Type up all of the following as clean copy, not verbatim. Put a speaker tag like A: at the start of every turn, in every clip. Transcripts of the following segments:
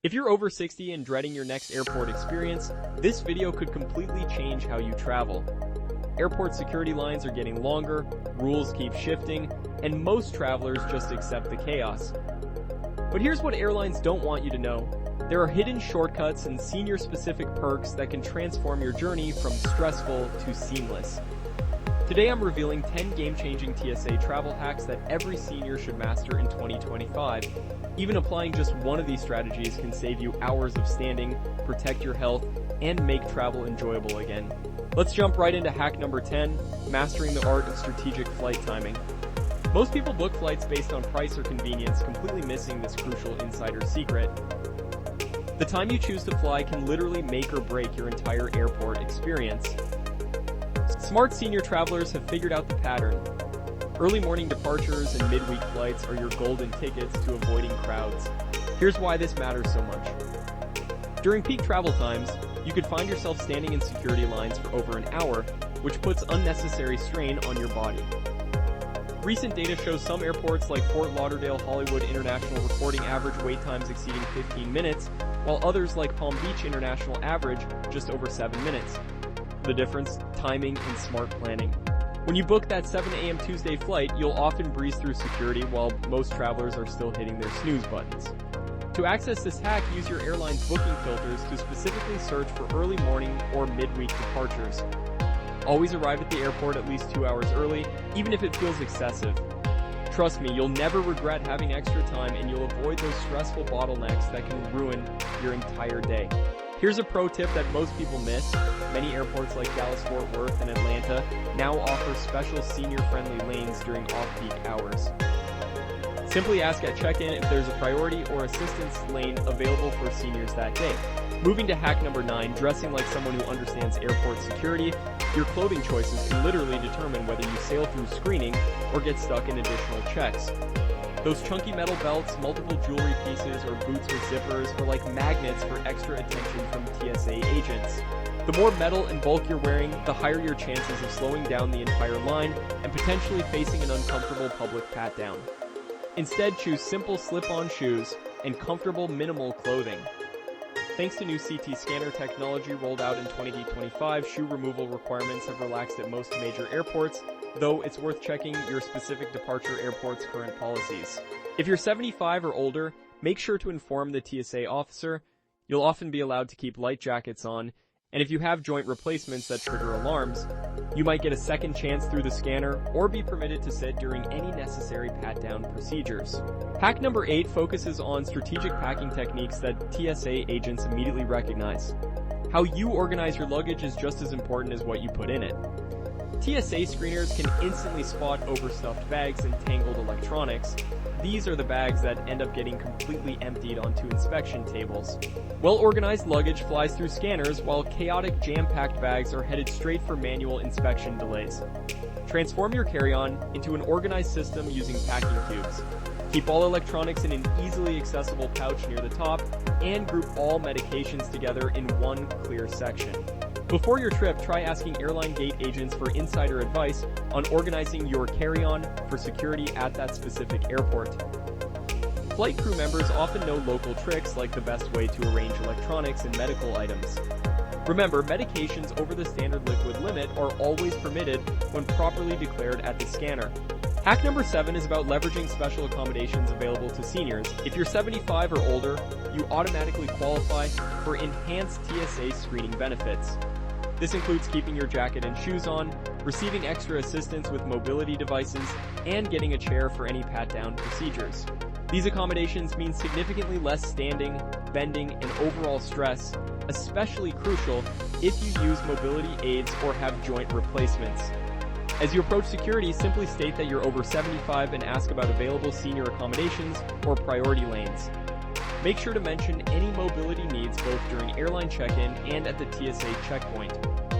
A: If you're over 60 and dreading your next airport experience, this video could completely change how you travel. Airport security lines are getting longer, rules keep shifting, and most travelers just accept the chaos. But here's what airlines don't want you to know. There are hidden shortcuts and senior-specific perks that can transform your journey from stressful to seamless. Today I'm revealing 10 game-changing TSA travel hacks that every senior should master in 2025. Even applying just one of these strategies can save you hours of standing, protect your health, and make travel enjoyable again. Let's jump right into hack number 10, mastering the art of strategic flight timing. Most people book flights based on price or convenience, completely missing this crucial insider secret. The time you choose to fly can literally make or break your entire airport experience. Smart senior travelers have figured out the pattern. Early morning departures and midweek flights are your golden tickets to avoiding crowds. Here's why this matters so much. During peak travel times, you could find yourself standing in security lines for over an hour, which puts unnecessary strain on your body. Recent data shows some airports like Fort Lauderdale Hollywood International reporting average wait times exceeding 15 minutes, while others like Palm Beach International average just over 7 minutes. The difference? Timing and smart planning. When you book that 7 a.m. Tuesday flight, you'll often breeze through security while most travelers are still hitting their snooze buttons. To access this hack, use your airline's booking filters to specifically search for early morning or midweek departures. Always arrive at the airport at least 2 hours early, even if it feels excessive. Trust me, you'll never regret having extra time and you'll avoid those stressful bottlenecks that can ruin your entire day. Here's a pro tip that most people miss. Many airports like Dallas-Fort Worth and Atlanta now offer special senior-friendly lanes during off-peak hours. Simply ask at check-in if there's a priority or assistance lane available for seniors that day. Moving to hack number 9, dressing like someone who understands airport security. Your clothing choices can literally determine whether you sail through screening or get stuck in additional checks. Those chunky metal belts, multiple jewelry pieces, or boots with zippers are like magnets for extra attention from TSA agents. The more metal and bulk you're wearing, the higher your chances of slowing down the entire line and potentially facing an uncomfortable public pat-down. Instead, choose simple slip-on shoes and comfortable minimal clothing. Thanks to new CT scanner technology rolled out in 2025, shoe removal requirements have relaxed at most major airports, though it's worth checking your specific departure airport's current policies. If you're 75 or older, make sure to inform the TSA officer. You'll often be allowed to keep light jackets on, and if you have joint replacements that trigger alarms, you might get a second chance through the scanner or be permitted to sit during any necessary pat-down procedures. Hack number 8 focuses on strategic packing techniques that TSA agents immediately recognize. How you organize your luggage is just as important as what you put in it. TSA screeners can instantly spot overstuffed bags and tangled electronics. These are the bags that end up getting completely emptied onto inspection tables. Well-organized luggage flies through scanners, while chaotic, jam-packed bags are headed straight for manual inspection delays. Transform your carry-on into an organized system using packing cubes. Keep all electronics in an easily accessible pouch near the top, and group all medications together in one clear section. Before your trip, try asking airline gate agents for insider advice on organizing your carry-on for security at that specific airport. Flight crew members often know local tricks like the best way to arrange electronics and medical items. Remember, medications over the standard liquid limit are always permitted when properly declared at the scanner. Hack number 7 is about leveraging special accommodations available to seniors. If you're 75 or older, you automatically qualify for enhanced TSA screening benefits. This includes keeping your jacket and shoes on, receiving extra assistance with mobility devices, and getting a chair for any pat-down procedures. These accommodations mean significantly less standing, bending, and overall stress, especially crucial if you use mobility aids or have joint replacements. As you approach security, simply state that you're over 75 and ask about available senior accommodations or priority lanes. Make sure to mention any mobility needs both during airline check-in and at the TSA checkpoint.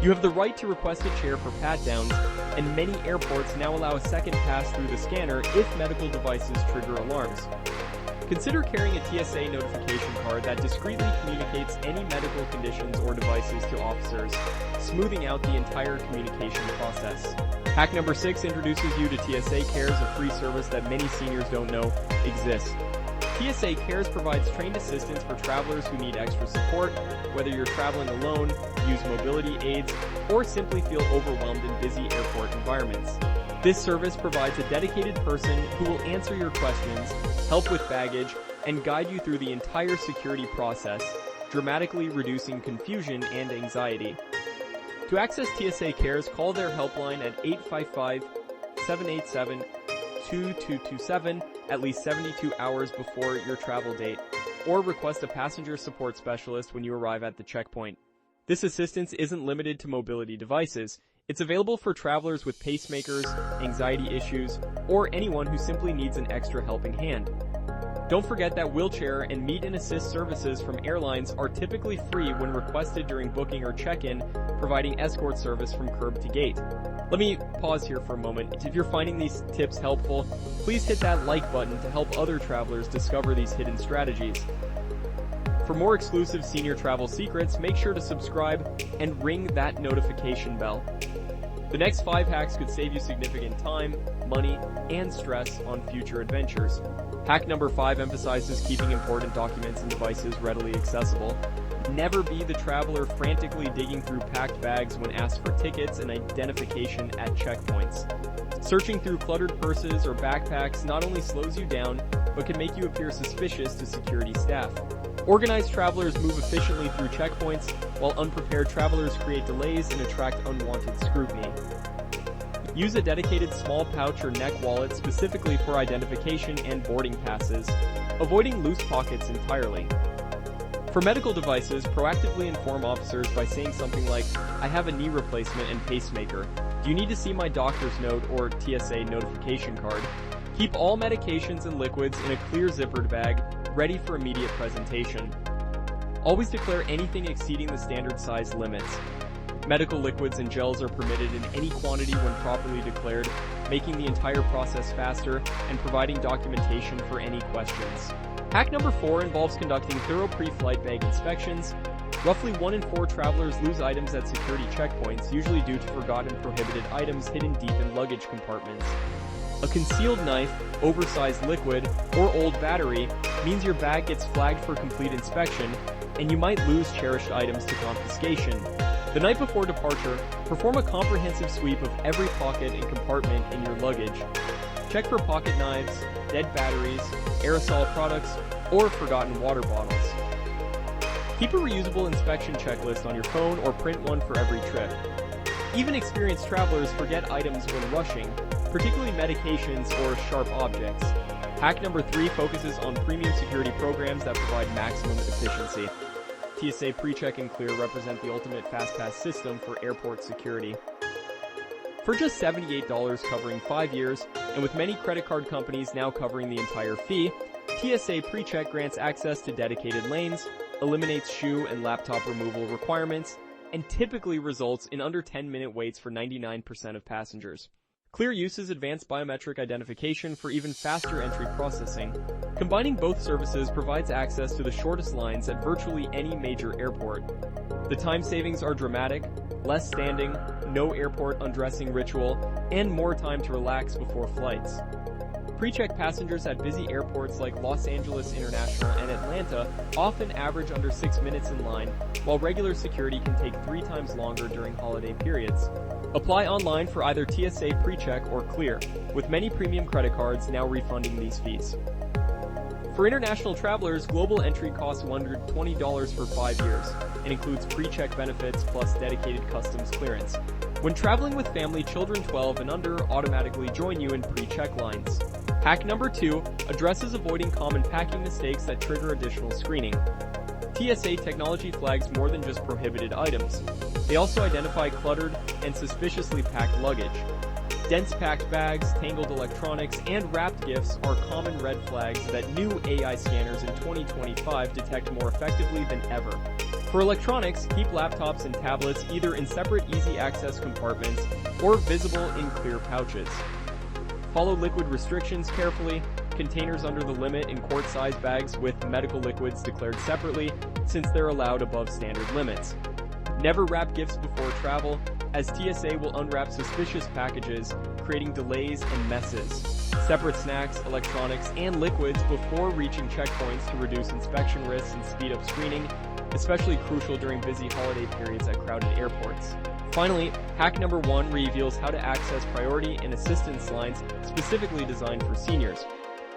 A: You have the right to request a chair for pat-downs, and many airports now allow a second pass through the scanner if medical devices trigger alarms. Consider carrying a TSA notification card that discreetly communicates any medical conditions or devices to officers, smoothing out the entire communication process. Hack number 6 introduces you to TSA Cares, a free service that many seniors don't know exists. TSA Cares provides trained assistance for travelers who need extra support, whether you're traveling alone, use mobility aids, or simply feel overwhelmed in busy airport environments. This service provides a dedicated person who will answer your questions, help with baggage, and guide you through the entire security process, dramatically reducing confusion and anxiety. To access TSA Cares, call their helpline at 855-787-2227 at least 72 hours before your travel date, or request a passenger support specialist when you arrive at the checkpoint. This assistance isn't limited to mobility devices. It's available for travelers with pacemakers, anxiety issues, or anyone who simply needs an extra helping hand. Don't forget that wheelchair and meet and assist services from airlines are typically free when requested during booking or check-in, providing escort service from curb to gate. Let me pause here for a moment. If you're finding these tips helpful, please hit that like button to help other travelers discover these hidden strategies. For more exclusive senior travel secrets, make sure to subscribe and ring that notification bell. The next 5 hacks could save you significant time, money, and stress on future adventures. Hack number 5 emphasizes keeping important documents and devices readily accessible. Never be the traveler frantically digging through packed bags when asked for tickets and identification at checkpoints. Searching through cluttered purses or backpacks not only slows you down, but can make you appear suspicious to security staff. Organized travelers move efficiently through checkpoints, while unprepared travelers create delays and attract unwanted scrutiny. Use a dedicated small pouch or neck wallet specifically for identification and boarding passes, avoiding loose pockets entirely. For medical devices, proactively inform officers by saying something like, "I have a knee replacement and pacemaker. Do you need to see my doctor's note or TSA notification card?" Keep all medications and liquids in a clear zippered bag, ready for immediate presentation. Always declare anything exceeding the standard size limits. Medical liquids and gels are permitted in any quantity when properly declared, making the entire process faster and providing documentation for any questions. Hack number 4 involves conducting thorough pre-flight bag inspections. Roughly 1 in 4 travelers lose items at security checkpoints, usually due to forgotten prohibited items hidden deep in luggage compartments. A concealed knife, oversized liquid, or old battery means your bag gets flagged for complete inspection, and you might lose cherished items to confiscation. The night before departure, perform a comprehensive sweep of every pocket and compartment in your luggage. Check for pocket knives, dead batteries, aerosol products, or forgotten water bottles. Keep a reusable inspection checklist on your phone or print one for every trip. Even experienced travelers forget items when rushing, particularly medications or sharp objects. Hack number 3 focuses on premium security programs that provide maximum efficiency. TSA PreCheck and Clear represent the ultimate FastPass system for airport security. For just $78 covering 5 years, and with many credit card companies now covering the entire fee, TSA PreCheck grants access to dedicated lanes, eliminates shoe and laptop removal requirements, and typically results in under 10-minute waits for 99% of passengers. Clear uses advanced biometric identification for even faster entry processing. Combining both services provides access to the shortest lines at virtually any major airport. The time savings are dramatic: less standing, no airport undressing ritual, and more time to relax before flights. PreCheck passengers at busy airports like Los Angeles International and Atlanta often average under 6 minutes in line, while regular security can take 3 times longer during holiday periods. Apply online for either TSA PreCheck or Clear, with many premium credit cards now refunding these fees. For international travelers, global entry costs $120 for 5 years and includes PreCheck benefits plus dedicated customs clearance. When traveling with family, children 12 and under automatically join you in PreCheck lines. Hack number 2 addresses avoiding common packing mistakes that trigger additional screening. TSA technology flags more than just prohibited items. They also identify cluttered and suspiciously packed luggage. Dense packed bags, tangled electronics, and wrapped gifts are common red flags that new AI scanners in 2025 detect more effectively than ever. For electronics, keep laptops and tablets either in separate easy access compartments or visible in clear pouches. Follow liquid restrictions carefully. Containers under the limit in quart-sized bags with medical liquids declared separately, since they're allowed above standard limits. Never wrap gifts before travel, as TSA will unwrap suspicious packages, creating delays and messes. Separate snacks, electronics, and liquids before reaching checkpoints to reduce inspection risks and speed up screening, especially crucial during busy holiday periods at crowded airports. Finally, hack number 1 reveals how to access priority and assistance lines specifically designed for seniors.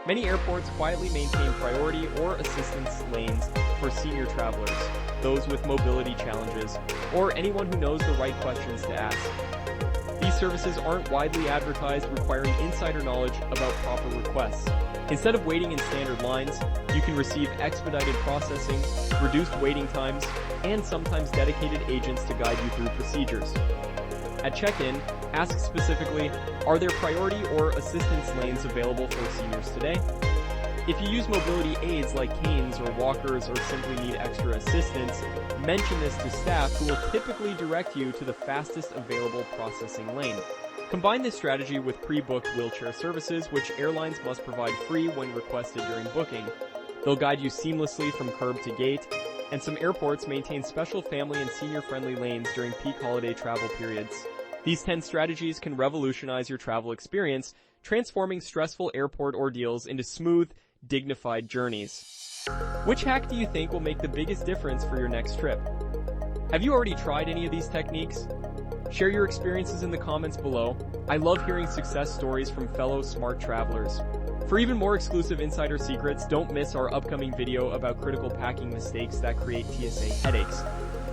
A: Many airports quietly maintain priority or assistance lanes for senior travelers, those with mobility challenges, or anyone who knows the right questions to ask. These services aren't widely advertised, requiring insider knowledge about proper requests. Instead of waiting in standard lines, you can receive expedited processing, reduced waiting times, and sometimes dedicated agents to guide you through procedures. At check-in, ask specifically, are there priority or assistance lanes available for seniors today? If you use mobility aids like canes or walkers or simply need extra assistance, mention this to staff who will typically direct you to the fastest available processing lane. Combine this strategy with pre-booked wheelchair services, which airlines must provide free when requested during booking. They'll guide you seamlessly from curb to gate, and some airports maintain special family and senior-friendly lanes during peak holiday travel periods. These 10 strategies can revolutionize your travel experience, transforming stressful airport ordeals into smooth, dignified journeys. Which hack do you think will make the biggest difference for your next trip? Have you already tried any of these techniques? Share your experiences in the comments below. I love hearing success stories from fellow smart travelers. For even more exclusive insider secrets, don't miss our upcoming video about critical packing mistakes that create TSA headaches.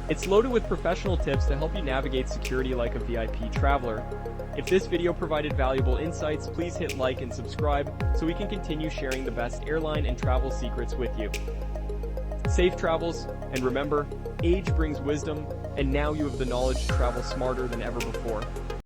A: It's loaded with professional tips to help you navigate security like a VIP traveler. If this video provided valuable insights, please hit like and subscribe so we can continue sharing the best airline and travel secrets with you. Safe travels, and remember, age brings wisdom, and now you have the knowledge to travel smarter than ever before.